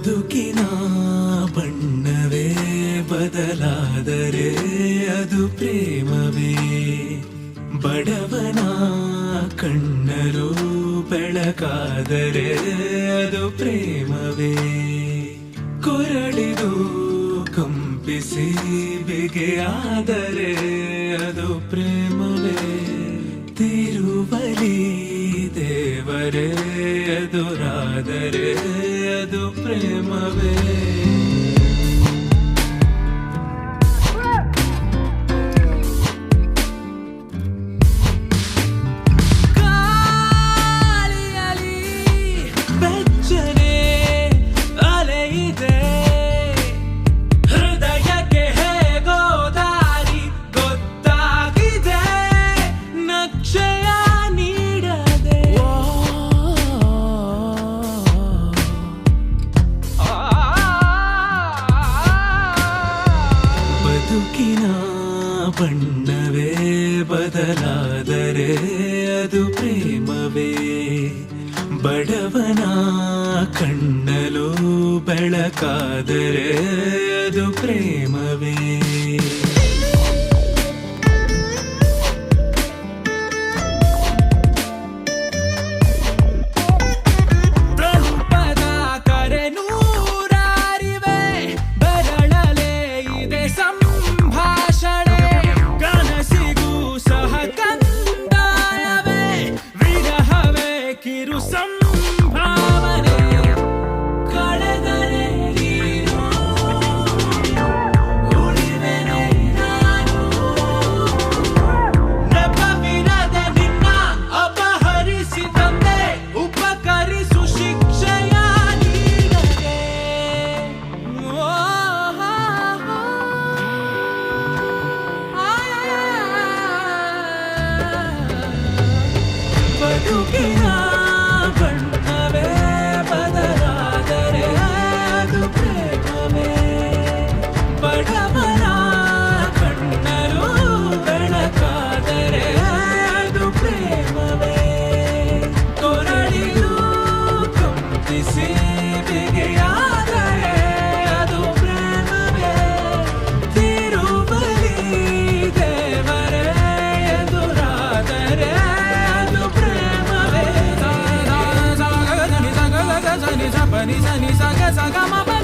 ಬದುಕಿನ ಬಣ್ಣವೇ ಬದಲಾದರೆ ಅದು ಪ್ರೇಮವೇ. ಬಡವನ ಕಣ್ಣರು ಬೆಳಕಾದರೆ ಅದು ಪ್ರೇಮವೇ. ಕೊರಳಿದು ಕಂಪಿಸಿ ಬೆಗೆಯಾದರೆ ಅದು ಪ್ರೇಮವೇ. ತಿರುವಲಿ ದೇವರೇ ಎದುರಾದರೆ ಅದು ಪ್ರೇಮವೇ. ಬದುಕಿನ ಬಣ್ಣವೇ ಬದಲಾದರೆ ಅದು ಪ್ರೇಮವೇ. ಬಡವನ ಕಣ್ಣಲು ಬೆಳಕಾದರೆ ಅದು ಪ್ರೇಮವೇ. ಬದುಕಿನ ಬಣ್ಣವೇ ಬದಲಾದರೆ ಅದು ಪ್ರೇಮವೇ. ಬಡವನ ಕಣ್ಣರು ಬೆಳಕಾದರೆ ಅದು ಪ್ರೇಮವೇ. ಕೊರಳಿದು ಕಂಪಿಸಿ ಬೆಗೆಯಾದರೆ ಅದು ಪ್ರೇಮವೇ. ತಿರುವಲಿ ದೇವರೇ ಎದುರಾದರೆ Ni sa ni sa ga sa ga ma.